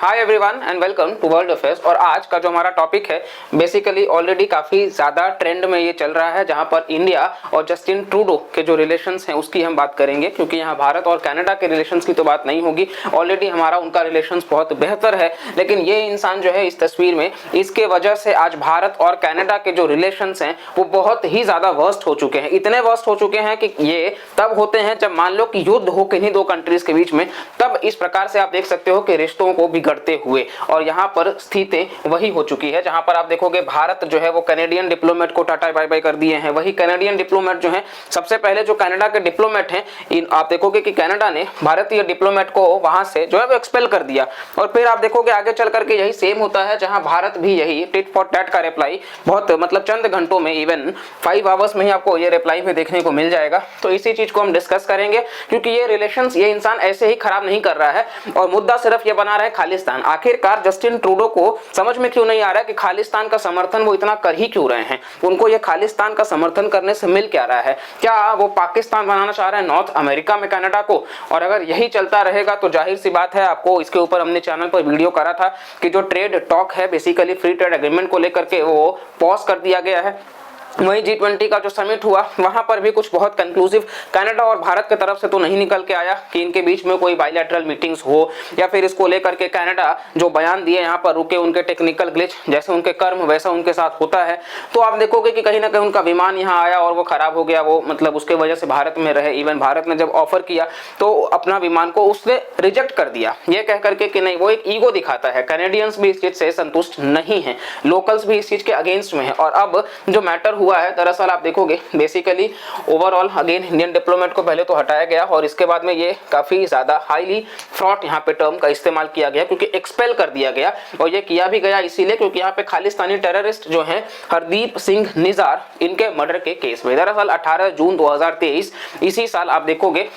Hi everyone and welcome to world affairs. और आज का जो हमारा टॉपिक है बेसिकली ऑलरेडी काफी ज्यादा ट्रेंड में ये चल रहा है, जहां पर इंडिया और जस्टिन ट्रूडो के जो रिलेशंस हैं उसकी हम बात करेंगे, क्योंकि यहाँ भारत और कनाडा के रिलेशंस की तो बात नहीं होगी। ऑलरेडी हमारा उनका रिलेशंस बहुत बेहतर है, लेकिन ये इंसान जो है इस तस्वीर में, इसके वजह से आज भारत और कनाडा के जो रिलेशंस हैं वो बहुत ही ज्यादा वर्स्ट हो चुके हैं। इतने वर्स्ट हो चुके हैं कि ये तब होते हैं जब मान लो कि युद्ध हो किन्हीं दो कंट्रीज के बीच में, तब इस प्रकार से आप देख सकते हो कि रिश्तों को बिगड़ते हुए। और यहाँ पर स्थिति वही हो चुकी है जहां पर आप देखोगे भारत जो है वो कैनेडियन डिप्लोमेट को टाटा बाय बाय कर दिए हैं। वही कैनेडियन डिप्लोमेट जो है, सबसे पहले जो कनाडा के डिप्लोमेट हैं, आप देखोगे कि कनाडा ने भारतीय डिप्लोमेट को वहां से जो है वो एक्सपेल कर दिया। और फिर आप देखोगे आगे चल करके यही सेम होता है, जहां भारत भी यही टिट फॉर टैट का रिप्लाई बहुत मतलब चंद घंटों में, इवन 5 आवर्स में ही आपको ये रिप्लाई भी देखने को मिल जाएगा। तो इसी चीज को हम डिस्कस करेंगे, क्योंकि ये रिलेशंस ये इंसान ऐसे ही खराब नहीं कर रहा है और मुद्दा सिर्फ ये बना रहा है खालिस्तान। आखिरकार जस्टिन ट्रूडो को समझ में क्यों नहीं आ रहा है कि खालिस्तान का समर्थन वो इतना कर ही क्यों रहे हैं। उनको ये खालिस्तान का समर्थन करने से मिल क्या रहा है? क्या वो पाकिस्तान बनाना चाह रहे हैं नॉर्थ अमेरिका में कनाडा को? और अगर यही चलता रहेगा तो जाहिर सी बात है, आपको इसके ऊपर हमने चैनल पर वीडियो करा था कि जो ट्रेड टॉक है बेसिकली फ्री ट्रेड एग्रीमेंट को लेकर के वो पॉज कर दिया गया है। वही G20 का जो समिट हुआ वहां पर भी कुछ बहुत कंक्लूसिव कनाडा और भारत की तरफ से तो नहीं निकल के आया कि इनके बीच में कोई बायलैटरल मीटिंग्स हो, या फिर इसको लेकर के कनाडा जो बयान दिए यहाँ पर रुके, उनके टेक्निकल ग्लिच, जैसे उनके कर्म वैसा उनके साथ होता है। तो आप देखोगे कि कहीं ना कहीं उनका विमान यहाँ आया और वो खराब हो गया, वो मतलब उसके वजह से भारत में रहे। इवन भारत ने जब ऑफर किया तो अपना विमान को उसने रिजेक्ट कर दिया, ये कह करके कि नहीं, वो एक ईगो दिखाता है। कैनेडियंस भी इस चीज से संतुष्ट नहीं है, लोकल्स भी इस चीज के अगेंस्ट में है। और अब जो मैटर हुआ है, दरअसल आप देखोगे basically overall again Indian diplomat को पहले तो हटाया गया और इसके बाद में ये काफी ज्यादा हाईली फ्रॉड यहाँ पे टर्म का इस्तेमाल किया गया, क्योंकि एक्सपेल कर दिया गया। और ये किया भी गया इसीलिए क्योंकि यहाँ पे खालिस्तानी टेररिस्ट जो हैं हरदीप सिंह निजार, इनके मर्डर के केस में दरअसल 18 जून 2023 इसी साल आप देखोगे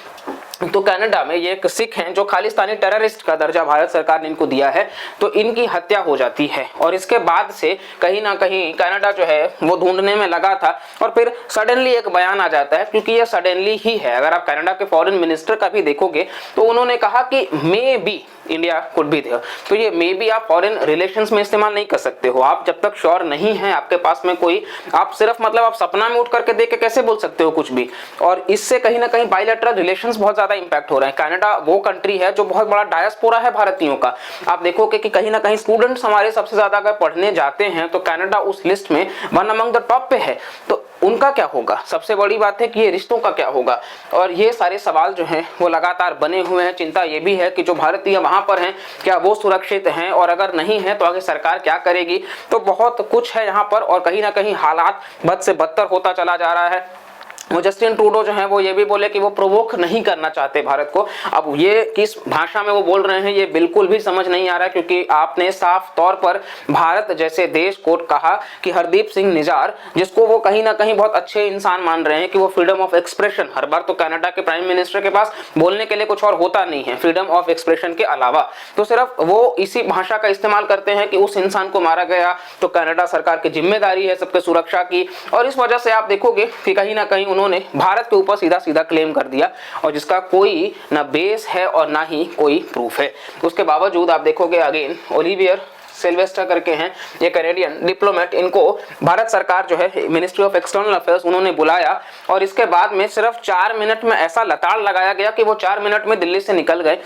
तो कनाडा में ये एक सिख हैं जो खालिस्तानी टेररिस्ट का दर्जा भारत सरकार ने इनको दिया है, तो इनकी हत्या हो जाती है। और इसके बाद से कहीं ना कहीं कनाडा जो है वो ढूंढने में लगा था और फिर सडनली एक बयान आ जाता है, क्योंकि ये सडनली ही है। अगर आप कनाडा के फॉरेन मिनिस्टर का भी देखोगे तो उन्होंने कहा कि maybe India could be there. तो ये मे बी आप फॉरेन रिलेशंस में इस्तेमाल नहीं कर सकते हो। आप जब तक श्योर नहीं है आपके पास में कोई, आप सिर्फ मतलब आप सपना में उठ करके देख के कैसे बोल सकते हो कुछ भी। और इससे कहीं ना कहीं बायलैटरल रिलेशंस बहुत ज्यादा इंपैक्ट हो रहे हैं। कनाडा वो कंट्री है जो बहुत बड़ा डायस्पोरा है भारतीयों का। आप देखोगे कि कहीं ना कहीं स्टूडेंट्स हमारे सबसे ज्यादा अगर पढ़ने जाते हैं तो कनाडा उस लिस्ट में वन अमंग द टॉप पे है। तो उनका क्या होगा? सबसे बड़ी बात है कि ये रिश्तों का क्या होगा? और ये सारे सवाल जो हैं वो लगातार बने हुए हैं। चिंता ये भी है कि जो भारतीय वहां पर हैं क्या वो सुरक्षित हैं, और अगर नहीं है तो आगे सरकार क्या करेगी। तो बहुत कुछ है यहाँ पर और कहीं ना कहीं हालात बद से बदतर होता चला जा रहा है। वो जस्टिन ट्रूडो जो है वो ये भी बोले कि वो प्रोवोक नहीं करना चाहते भारत को। अब ये किस भाषा में वो बोल रहे हैं ये बिल्कुल भी समझ नहीं आ रहा, क्योंकि आपने साफ तौर पर भारत जैसे देश को कहा कि हरदीप सिंह निजार, जिसको वो कहीं ना कहीं बहुत अच्छे इंसान मान रहे हैं कि वो फ्रीडम ऑफ एक्सप्रेशन, हर बार तो कनाडा के प्राइम मिनिस्टर के पास बोलने के लिए कुछ और होता नहीं है फ्रीडम ऑफ एक्सप्रेशन के अलावा, तो सिर्फ वो इसी भाषा का इस्तेमाल करते हैं कि उस इंसान को मारा गया तो कनाडा सरकार की जिम्मेदारी है सबके सुरक्षा की। और इस वजह से आप देखोगे कि कहीं ना कहीं उन्होंने भारत के ऊपर सीधा सीधा क्लेम कर दिया, और जिसका कोई ना बेस है और ना ही कोई प्रूफ है। उसके बावजूद आप देखोगे अगेन ओलिवियर सिल्वेस्टर करके हैं ये कैनेडियन डिप्लोमेट, इनको भारत सरकार जो है मिनिस्ट्री ऑफ एक्सटर्नल अफेयर्स उन्होंने बुलाया और इसके बाद में सिर्फ 4 मिनट में ऐसा लताड़ लगाया गया कि वो 4 मिनट में दिल्ली से निकल गए।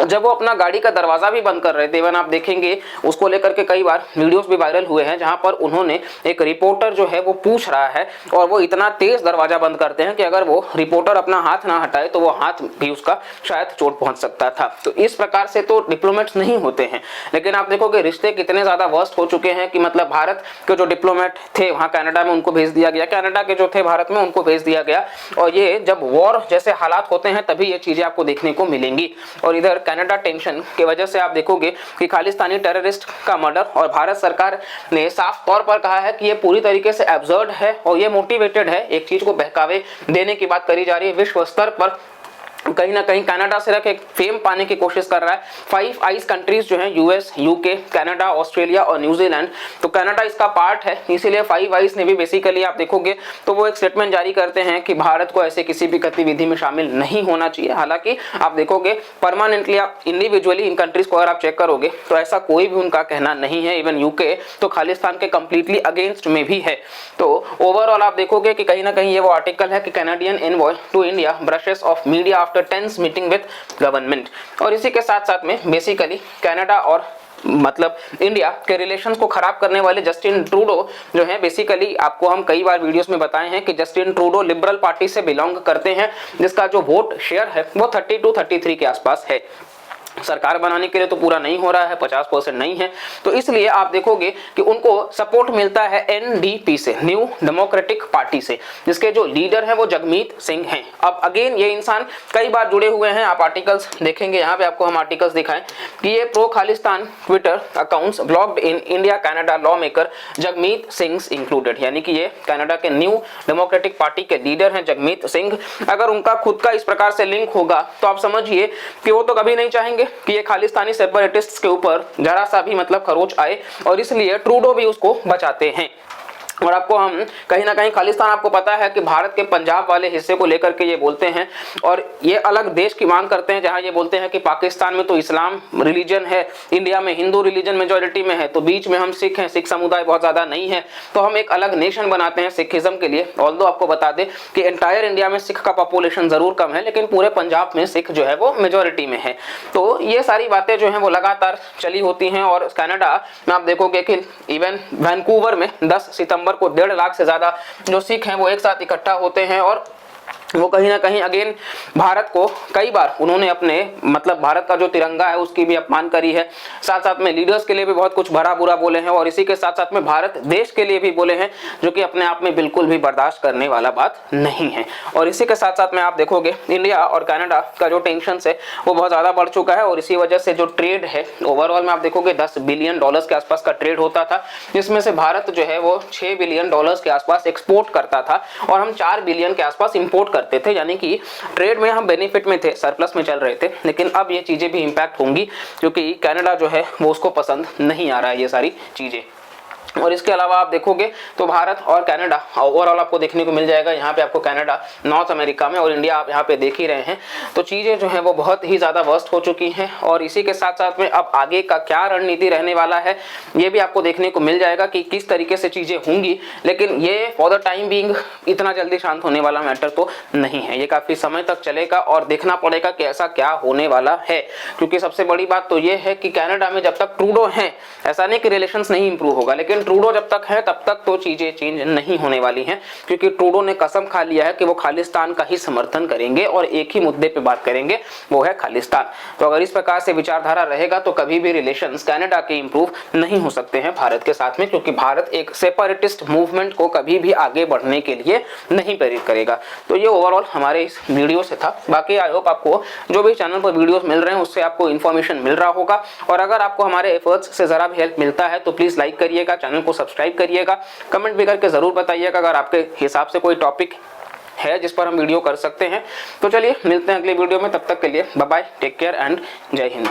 जब वो अपना गाड़ी का दरवाजा भी बंद कर रहे थे, इवन आप देखेंगे उसको लेकर के कई बार वीडियोस भी वायरल हुए हैं, जहां पर उन्होंने एक रिपोर्टर जो है वो पूछ रहा है और वो इतना तेज दरवाजा बंद करते हैं कि अगर वो रिपोर्टर अपना हाथ ना हटाए तो वो हाथ भी उसका शायद चोट पहुंच सकता था। तो इस प्रकार से तो डिप्लोमेट्स नहीं होते हैं। लेकिन आप देखोगे रिश्ते कितने ज्यादा वर्स्ट हो चुके हैं कि मतलब भारत के जो डिप्लोमेट थे वहां कनाडा में उनको भेज दिया गया, कनाडा के जो थे भारत में उनको भेज दिया गया। और ये जब वॉर जैसे हालात होते हैं तभी ये चीजें आपको देखने को मिलेंगी। और इधर कनाडा टेंशन की वजह से आप देखोगे कि खालिस्तानी टेररिस्ट का मर्डर, और भारत सरकार ने साफ तौर पर कहा है कि ये पूरी तरीके से एब्सर्ड है और ये मोटिवेटेड है, एक चीज को बहकावे देने की बात करी जा रही है विश्व स्तर पर। कहीं ना कहीं कनाडा सिर्फ एक फेम पाने की कोशिश कर रहा है। 5 आइस कंट्रीज जो हैं यूएस, यूके, कनाडा, ऑस्ट्रेलिया और न्यूजीलैंड, तो कनाडा इसका पार्ट है, इसीलिए 5 आइस ने भी बेसिकली आप देखोगे तो वो एक स्टेटमेंट जारी करते हैं कि भारत को ऐसे किसी भी गतिविधि में शामिल नहीं होना चाहिए। हालांकि आप देखोगे परमानेंटली, आप इंडिविजुअली इन कंट्रीज को अगर आप चेक करोगे तो ऐसा कोई भी उनका कहना नहीं है। इवन यूके तो खालिस्तान के कंप्लीटली अगेंस्ट में भी है। तो ओवरऑल आप देखोगे कि कहीं ना कहीं ये वो आर्टिकल है कि Canadian envoy to India brushes off media after tense meeting with government. और इसी के साथ साथ में बेसिकली कनाडा और मतलब इंडिया के रिलेशंस को खराब करने वाले जस्टिन ट्रूडो जो है, बेसिकली आपको हम कई बार वीडियोस में बताए हैं कि जस्टिन ट्रूडो लिबरल पार्टी से बिलोंग करते हैं, जिसका जो वोट शेयर है वो 32-33 के आसपास है। सरकार बनाने के लिए तो पूरा नहीं हो रहा है, 50% नहीं है। तो इसलिए आप देखोगे कि उनको सपोर्ट मिलता है एनडीपी से, न्यू डेमोक्रेटिक पार्टी से, जिसके जो लीडर हैं वो जगमीत सिंह हैं। अब अगेन ये इंसान कई बार जुड़े हुए हैं, आप आर्टिकल्स देखेंगे, यहाँ पे आपको हम आर्टिकल्स दिखाएं कि ये pro Khalistan Twitter accounts blocked in India Canada law maker Jagmeet Singh included, यानी कि ये कनाडा के न्यू डेमोक्रेटिक पार्टी के लीडर हैं जगमीत सिंह। अगर उनका खुद का इस प्रकार से लिंक होगा तो आप समझिए कि वो तो कभी नहीं चाहेंगे कि ये खालिस्तानी सेपरेटिस्ट्स के ऊपर जरा सा भी मतलब खरोच आए, और इसलिए ट्रूडो भी उसको बचाते हैं। और आपको हम कहीं ना कहीं खालिस्तान, आपको पता है कि भारत के पंजाब वाले हिस्से को लेकर के ये बोलते हैं, और ये अलग देश की मांग करते हैं, जहां ये बोलते हैं कि पाकिस्तान में तो इस्लाम रिलीजन है, इंडिया में हिंदू रिलीजन मेजोरिटी में है, तो बीच में हम सिख हैं, सिख समुदाय बहुत ज्यादा नहीं है, तो हम एक अलग नेशन बनाते हैं सिखिज्म के लिए। ऑल्दो आपको बता दें कि एंटायर इंडिया में सिख का पॉपुलेशन जरूर कम है, लेकिन पूरे पंजाब में सिख जो है वो मेजोरिटी में है। तो ये सारी बातें जो है वो लगातार चली होती हैं। और कनाडा में आप देखोगे कि इवन वैंकूवर में 10 सितंबर को 1.5 लाख से ज्यादा जो सिख हैं वो एक साथ इकट्ठा होते हैं, और वो कहीं ना कहीं अगेन भारत को कई बार उन्होंने अपने मतलब भारत का जो तिरंगा है उसकी भी अपमान करी है, साथ साथ में लीडर्स के लिए भी बहुत कुछ भरा बुरा बोले हैं, और इसी के साथ साथ में भारत देश के लिए भी बोले हैं, जो कि अपने आप में बिल्कुल भी बर्दाश्त करने वाला बात नहीं है। और इसी के साथ साथ में आप देखोगे इंडिया और कनाडा का जो टेंशन है वो बहुत ज्यादा बढ़ चुका है, और इसी वजह से जो ट्रेड है ओवरऑल में आप देखोगे $10 बिलियन के आसपास का ट्रेड होता था, जिसमें से भारत जो है वो $6 बिलियन के आसपास एक्सपोर्ट करता था, और हम $4 बिलियन के आसपास इंपोर्ट करते थे, यानी कि ट्रेड में हम बेनिफिट में थे, सरप्लस में चल रहे थे। लेकिन अब ये चीजें भी इंपैक्ट होंगी, क्योंकि कनाडा जो है वो उसको पसंद नहीं आ रहा है ये सारी चीजें। और इसके अलावा आप देखोगे तो भारत और कनाडा ओवरऑल आपको देखने को मिल जाएगा। यहाँ पे आपको कनाडा नॉर्थ अमेरिका में और इंडिया आप यहाँ पे देख ही रहे हैं, तो चीज़ें जो है वो बहुत ही ज़्यादा वर्स्ट हो चुकी हैं। और इसी के साथ साथ में अब आगे का क्या रणनीति रहने वाला है ये भी आपको देखने को मिल जाएगा कि किस तरीके से चीज़ें होंगी। लेकिन ये फॉर द टाइम बीइंग इतना जल्दी शांत होने वाला मैटर तो नहीं है, ये काफ़ी समय तक चलेगा और देखना पड़ेगा कि ऐसा क्या होने वाला है। क्योंकि सबसे बड़ी बात तो ये है कि कनाडा में जब तक ट्रूडो हैं, ऐसा नहीं कि रिलेशंस नहीं इंप्रूव होगा, लेकिन ट्रूडो जब तक है तब तक तो चीजें चेंज नहीं होने वाली हैं, क्योंकि ट्रूडो ने कसम खा लिया है कि वो खालिस्तान का ही समर्थन करेंगे और एक ही मुद्दे पे बात करेंगे, वो है खालिस्तान। तो अगर इस प्रकार से विचारधारा रहेगा तो कभी भी रिलेशंस कनाडा के इंप्रूव नहीं हो सकते हैं भारत के साथ में, क्योंकि भारत एक सेपरेटिस्ट मूवमेंट को कभी भी आगे बढ़ने के लिए नहीं प्रेरित करेगा। तो ये ओवरऑल हमारे इस वीडियो से था। बाकी आई होप आपको जो भी चैनल पर वीडियोस मिल रहे हैं उससे आपको इन्फॉर्मेशन मिल रहा होगा, और अगर आपको हमारे एफर्ट्स से जरा भी हेल्प मिलता है तो प्लीज लाइक करिएगा, चैनल को सब्सक्राइब करिएगा, कमेंट भी करके जरूर बताइएगा अगर आपके हिसाब से कोई टॉपिक है जिस पर हम वीडियो कर सकते हैं। तो चलिए मिलते हैं अगले वीडियो में, तब तक के लिए bye bye, take care and जय हिंद।